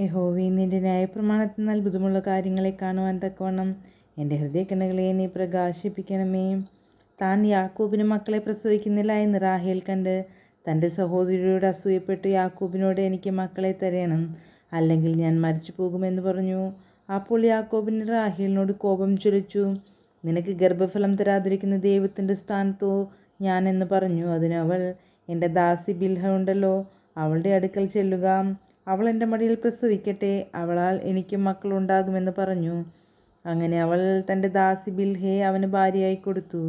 യഹോവേ, നിന്റെ ന്യായപ്രമാണത്തിൽ അത്ഭുതമുള്ള കാര്യങ്ങളെ കാണുവാൻ തക്കവണ്ണം എൻ്റെ ഹൃദയക്കണ്ണുകളെ നീ പ്രകാശിപ്പിക്കണമേ. താൻ യാക്കോബിന് മക്കളെ പ്രസവിക്കുന്നില്ല എന്ന് റാഹേൽ കണ്ട് തൻ്റെ സഹോദരിയോട് അസൂയപ്പെട്ട് യാക്കോബിനോട് എനിക്ക് മക്കളെ തരയണം, അല്ലെങ്കിൽ ഞാൻ മരിച്ചു പോകുമെന്ന് പറഞ്ഞു. അപ്പോൾ യാക്കോബിന് റാഹേലിനോട് കോപം ജ്വലിച്ചു. നിനക്ക് ഗർഭഫലം തരാതിരിക്കുന്ന ദൈവത്തിൻ്റെ സ്ഥാനത്തോ ഞാനെന്ന് പറഞ്ഞു. അതിന് അവൾ, എൻ്റെ ദാസി ബിൽഹ ഉണ്ടല്ലോ, അവളുടെ അടുക്കൽ ചെല്ലുക, അവൾ എൻ്റെ മടിയിൽ പ്രസവിക്കട്ടെ, അവളാൽ എനിക്ക് മക്കളുണ്ടാകുമെന്ന് പറഞ്ഞു. അങ്ങനെ അവൾ തൻ്റെ ദാസി ബിൽഹയെ അവന് ഭാര്യയായി കൊടുത്തു.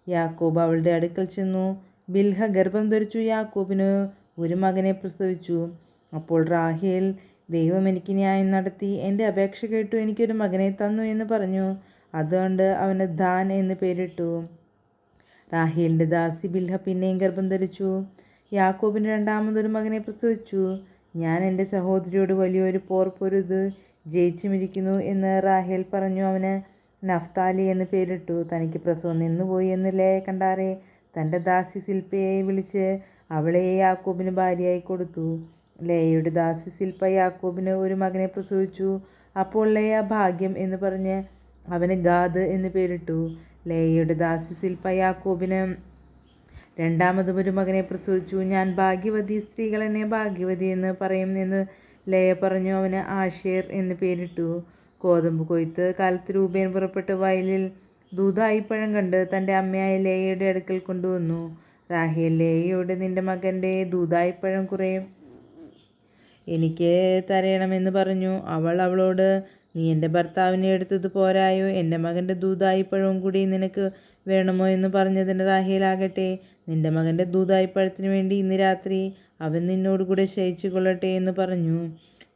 യാക്കോബ് അവളുടെ അടുക്കൽ ചെന്നു. ബിൽഹ ഗർഭം ധരിച്ചു യാക്കോബിന് ഒരു മകനെ പ്രസവിച്ചു. അപ്പോൾ റാഹേൽ, ദൈവം എനിക്ക് ന്യായം നടത്തി, എൻ്റെ അപേക്ഷ കേട്ടു, എനിക്കൊരു മകനെ തന്നു എന്ന് പറഞ്ഞു. അതുകൊണ്ട് അവന് ദാൻ എന്ന് പേരിട്ടു. റാഹേലിൻ്റെ ദാസി ബിൽഹ പിന്നെയും ഗർഭം ധരിച്ചു. യാക്കോബിന് രണ്ടാമതൊരു മകനെ പ്രസവിച്ചു. ഞാൻ എൻ്റെ സഹോദരിയോട് വലിയൊരു പോർ പൊരുത് ജയിച്ചുമിരിക്കുന്നു എന്ന് റാഹേൽ പറഞ്ഞു. അവന് നഫ്താലി എന്ന് പേരിട്ടു. തനിക്ക് പ്രസവം നിന്നുപോയി എന്ന് ലേയ കണ്ടാറെ തൻ്റെ ദാസി സിൽപ്പയെ വിളിച്ച് അവളെ യാക്കോബിന് ഭാര്യയായി കൊടുത്തു. ലേയയുടെ ദാസി സിൽപ്പ യാക്കോബിന് ഒരു മകനെ പ്രസവിച്ചു. അപ്പോൾ ലേയ ഭാഗ്യം എന്ന് പറഞ്ഞ് അവന് ഗാദ് എന്ന് പേരിട്ടു. ലേയയുടെ ദാസി സിൽപ്പ യാക്കോബിന് രണ്ടാമതും ഒരു മകനെ പ്രസവിച്ചു. ഞാൻ ഭാഗ്യവതി, സ്ത്രീകൾ എന്നെ ഭാഗ്യവതി എന്ന് പറയും എന്ന് ലേയ പറഞ്ഞു. അവന് ആശേർ എന്ന് പേരിട്ടു. ഗോതമ്പ് കൊയ്ത്ത് കാലത്ത് രൂബേൻ പുറപ്പെട്ട് വയലിൽ ദൂദായിപ്പഴം കണ്ട് തൻ്റെ അമ്മയായ ലേയയുടെ അടുക്കൽ കൊണ്ടുവന്നു. റാഹേൽ ലേയയോട്, നിൻ്റെ മകൻ്റെ ദൂദായിപ്പഴം കുറേ എനിക്ക് തരയണമെന്ന് പറഞ്ഞു. അവൾ അവളോട്, നീ എൻ്റെ ഭർത്താവിനെ എടുത്തത് പോരായോ, എൻ്റെ മകൻ്റെ ദൂദായിപ്പഴവും കൂടി നിനക്ക് വേണമോ എന്ന് പറഞ്ഞതിന് റാഹേലാകട്ടെ, നിൻ്റെ മകൻ്റെ ദൂദായിപ്പഴത്തിന് വേണ്ടി ഇന്ന് രാത്രി അവൻ നിന്നോടുകൂടെ ശയിച്ചു കൊള്ളട്ടെ എന്ന് പറഞ്ഞു.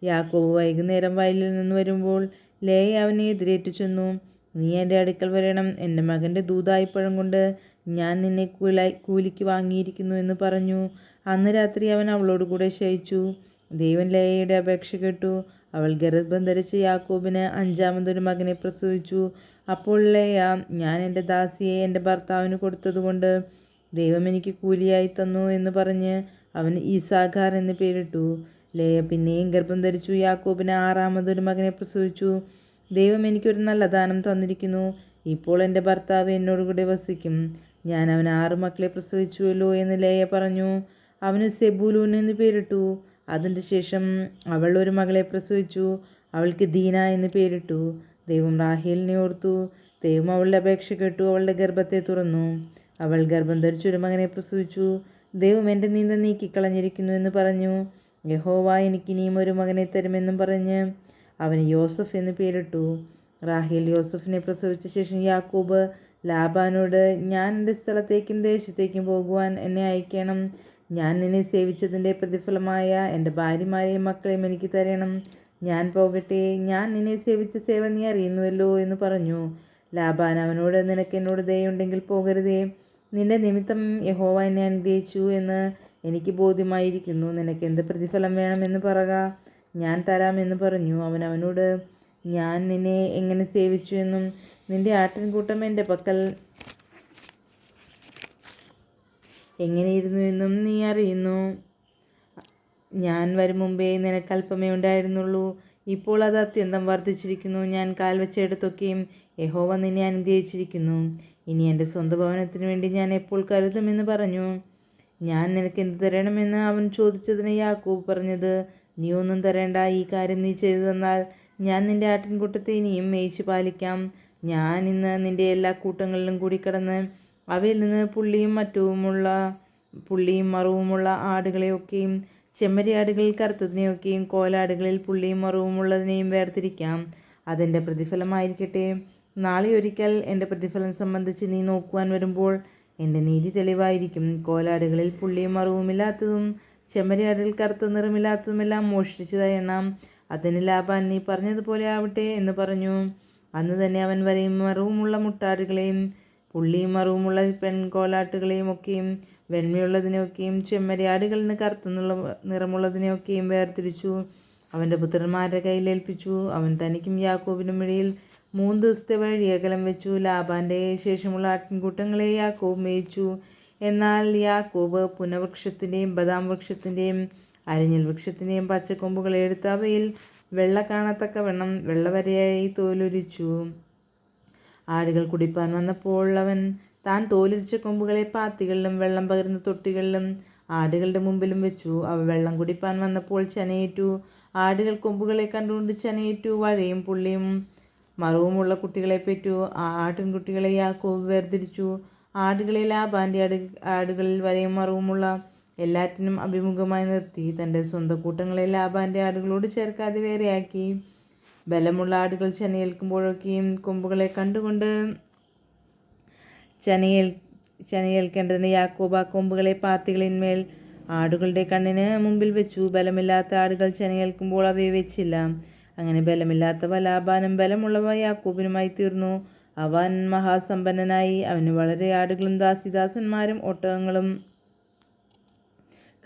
യാക്കോബ് വൈകുന്നേരം വയലിൽ നിന്ന് വരുമ്പോൾ ലേയ അവനെ എതിരേറ്റു ചെന്നു. നീ എൻ്റെ അടുക്കൽ വരണം, എൻ്റെ മകൻ്റെ ദൂദായിപ്പഴം കൊണ്ട് ഞാൻ നിന്നെ കൂലിക്ക് വാങ്ങിയിരിക്കുന്നു എന്ന് പറഞ്ഞു. അന്ന് രാത്രി അവൻ അവളോടുകൂടെ ശയിച്ചു. ദൈവം ലേയയുടെ അപേക്ഷ കേട്ടു. അവൾ ഗർഭം ധരിച്ച് യാക്കോബിന് അഞ്ചാമതൊരു മകനെ പ്രസവിച്ചു. അപ്പോൾ ലേയ, ഞാൻ എൻ്റെ ദാസിയെ എൻ്റെ ഭർത്താവിന് കൊടുത്തതുകൊണ്ട് ദൈവം എനിക്ക് കൂലിയായി തന്നു എന്ന് പറഞ്ഞ് അവന് ഈസാഖാർ എന്ന് പേരിട്ടു. ലേയ പിന്നെയും ഗർഭം ധരിച്ചു. യാക്കോബിന് ആറാമതൊരു മകനെ പ്രസവിച്ചു. ദൈവം എനിക്കൊരു നല്ല ദാനം തന്നിരിക്കുന്നു, ഇപ്പോൾ എൻ്റെ ഭർത്താവ് എന്നോടുകൂടെ വസിക്കും. ഞാൻ അവന് 6 മക്കളെ പ്രസവിച്ചുവല്ലോ എന്ന് ലേയ പറഞ്ഞു. അവന് സെബൂലൂൻ എന്ന് പേരിട്ടു. അതിൻ്റെ ശേഷം അവൾ ഒരു മകളെ പ്രസവിച്ചു. അവൾക്ക് ദീന എന്ന് പേരിട്ടു. ദൈവം റാഹേലിനെ ഓർത്തു. ദൈവം അവളുടെ അപേക്ഷ കേട്ടു, അവളുടെ ഗർഭത്തെ തുറന്നു. അവൾ ഗർഭം ധരിച്ചൊരു മകനെ പ്രസവിച്ചു. ദൈവം എൻ്റെ നിന്ദ നീക്കിക്കളഞ്ഞിരിക്കുന്നു എന്ന് പറഞ്ഞു. യഹോവ എനിക്കിനിയും ഒരു മകനെ തരുമെന്നും പറഞ്ഞ് അവന് യോസഫ് എന്ന് പേരിട്ടു. റാഹേൽ യോസഫിനെ പ്രസവിച്ച ശേഷം യാക്കോബ് ലാബാനോട്, ഞാൻ എൻ്റെ സ്ഥലത്തേക്കും ദേശത്തേക്കും പോകുവാൻ എന്നെ അയക്കണം. ഞാൻ നിന്നെ സേവിച്ചതിൻ്റെ പ്രതിഫലമായ എൻ്റെ ഭാര്യമാരെയും മക്കളെയും എനിക്ക് തരണം. ഞാൻ പോകട്ടെ, ഞാൻ നിന്നെ സേവിച്ച സേവ നീ അറിയുന്നുവല്ലോ എന്ന് പറഞ്ഞു. ലാബാൻ അവനോട്, നിനക്ക് എന്നോട് ദയുണ്ടെങ്കിൽ പോകരുതേ, നിന്റെ നിമിത്തം യഹോവ എന്നെ അനുഗ്രഹിച്ചു എന്ന് എനിക്ക് ബോധ്യമായിരിക്കുന്നു. നിനക്ക് എന്ത് പ്രതിഫലം വേണമെന്ന് പറക, ഞാൻ തരാമെന്ന് പറഞ്ഞു. അവൻ അവനോട്, ഞാൻ നിന്നെ എങ്ങനെ സേവിച്ചു എന്നും നിന്റെ ആട്ടിൻകൂട്ടം എൻ്റെ പക്കൽ എങ്ങനെയിരുന്നു എന്നും നീ അറിയുന്നു. ഞാൻ വരും മുമ്പേ നിനക്ക് അല്പമേ ഉണ്ടായിരുന്നുള്ളൂ, ഇപ്പോൾ അത് അത്യന്തം വർദ്ധിച്ചിരിക്കുന്നു. ഞാൻ കാൽ വെച്ചിടത്തൊക്കെയും യഹോവ നിന്നെ അനുഗ്രഹിച്ചിരിക്കുന്നു. ഇനി എൻ്റെ സ്വന്തം ഭവനത്തിന് വേണ്ടി ഞാൻ എപ്പോൾ കരുതുമെന്ന് പറഞ്ഞു. ഞാൻ നിനക്ക് എന്ത് തരണമെന്ന് അവൻ ചോദിച്ചതിന് യാക്കോബ് പറഞ്ഞത്, നീ ഒന്നും തരേണ്ട, ഈ കാര്യം നീ ചെയ്തു തന്നാൽ ഞാൻ നിൻ്റെ ആട്ടിൻകൂട്ടത്തെ ഇനിയും മേയിച്ചു പാലിക്കാം. ഞാൻ ഇന്ന് നിൻ്റെ എല്ലാ കൂട്ടങ്ങളിലും കൂടി കടന്ന് അവയിൽ നിന്ന് പുള്ളിയും മറവുമുള്ള ആടുകളെയൊക്കെയും ചെമ്മരിയാടുകളിൽ കറുത്തതിനെയൊക്കെയും കോലാടുകളിൽ പുള്ളിയും മറവുമുള്ളതിനെയും വേർതിരിക്കാം. അതെൻ്റെ പ്രതിഫലമായിരിക്കട്ടെ. നാളെ ഒരിക്കൽ എൻ്റെ പ്രതിഫലം സംബന്ധിച്ച് നീ നോക്കുവാൻ വരുമ്പോൾ എൻ്റെ നീതി തെളിവായിരിക്കും. കോലാടുകളിൽ പുള്ളിയും മറവുമില്ലാത്തതും ചെമ്മരിയാടുകളിൽ കറുത്ത നിറമില്ലാത്തതുമെല്ലാം മോഷ്ടിച്ചതായി എണ്ണാം. അതിന് ലാബാൻ, നീ പറഞ്ഞതുപോലെ ആവട്ടെ എന്ന് പറഞ്ഞു. അന്ന് തന്നെ അവൻ വരയും മറവുമുള്ള മുട്ടാടുകളെയും പുള്ളിയും മറവുമുള്ള പെൺകോലാട്ടുകളെയും ഒക്കെയും വെണ്മയുള്ളതിനെയൊക്കെയും ചെമ്മരിയാടുകളിൽ നിന്ന് കറുത്ത നിറമുള്ളതിനെയൊക്കെയും വേർതിരിച്ചു അവൻ്റെ പുത്രന്മാരുടെ കയ്യിൽ ഏൽപ്പിച്ചു. അവൻ തനിക്കും യാക്കോബിനും ഇടയിൽ 3 ദിവസത്തെ വഴി അകലം വെച്ചു. ലാബാൻ്റെ ശേഷമുള്ള ആട്ടിൻകൂട്ടങ്ങളെ യാക്കോബ് മേയിച്ചു. എന്നാൽ യാക്കോബ് പുനവൃക്ഷത്തിൻ്റെയും ബദാം വൃക്ഷത്തിൻ്റെയും അരിഞ്ഞൽ വൃക്ഷത്തിൻ്റെയും പച്ചക്കൊമ്പുകളെ എടുത്ത് അവയിൽ വെള്ള കാണത്തക്കവണ്ണം വെള്ളവരയായി തോലുരിച്ചു. ആടുകൾ കുടിപ്പാൻ വന്നപ്പോൾ അവൻ താൻ തോലുരിച്ച കൊമ്പുകളെ പാത്തികളിലും വെള്ളം പകരുന്ന തൊട്ടികളിലും ആടുകളുടെ മുമ്പിലും വെച്ചു. അവ വെള്ളം കുടിപ്പാൻ വന്നപ്പോൾ ചനയേറ്റു. ആടുകൾ കൊമ്പുകളെ കണ്ടുകൊണ്ട് ചനയേറ്റു. വരയും പുള്ളിയും മറവുമുള്ള കുട്ടികളെ പെറ്റു. ആ ആട്ടിൻകുട്ടികളെ യാക്കോബ് വേർതിരിച്ചു. ആടുകളെ ലാബാൻ്റെ ആടുകളിൽ വരയും മറവുമുള്ള എല്ലാറ്റിനും അഭിമുഖമായി നിർത്തി. തൻ്റെ സ്വന്തം കൂട്ടങ്ങളെ ലാബാൻ്റെ ആടുകളോട് ചേർക്കാതെ വേറെയാക്കി. ബലമുള്ള ആടുകൾ ചനയേൽക്കുമ്പോഴൊക്കെയും കൊമ്പുകളെ കണ്ടുകൊണ്ട് ചനയേൽക്കേണ്ടതിന് യാക്കോബ് ആ കൊമ്പുകളെ പാത്തികളിന്മേൽ ആടുകളുടെ കണ്ണിന് മുമ്പിൽ വെച്ചു. ബലമില്ലാത്ത ആടുകൾ ചനയേൽക്കുമ്പോൾ അവയെ വെച്ചില്ല. അങ്ങനെ ബലമില്ലാത്തവ ലാബാനും ബലമുള്ളവ യാക്കോബിനുമായി തീർന്നു. അവൻ മഹാസമ്പന്നനായി. അവന് വളരെ ആടുകളും ദാസിദാസന്മാരും ഒട്ടകങ്ങളും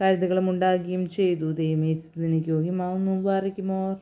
കഴുതകളും ഉണ്ടാകുകയും ചെയ്തു. ദൈവമേ, സ്തുതിക്ക് യോഗ്യമാവുന്നു. ബാറയ്ക്കുമോർ.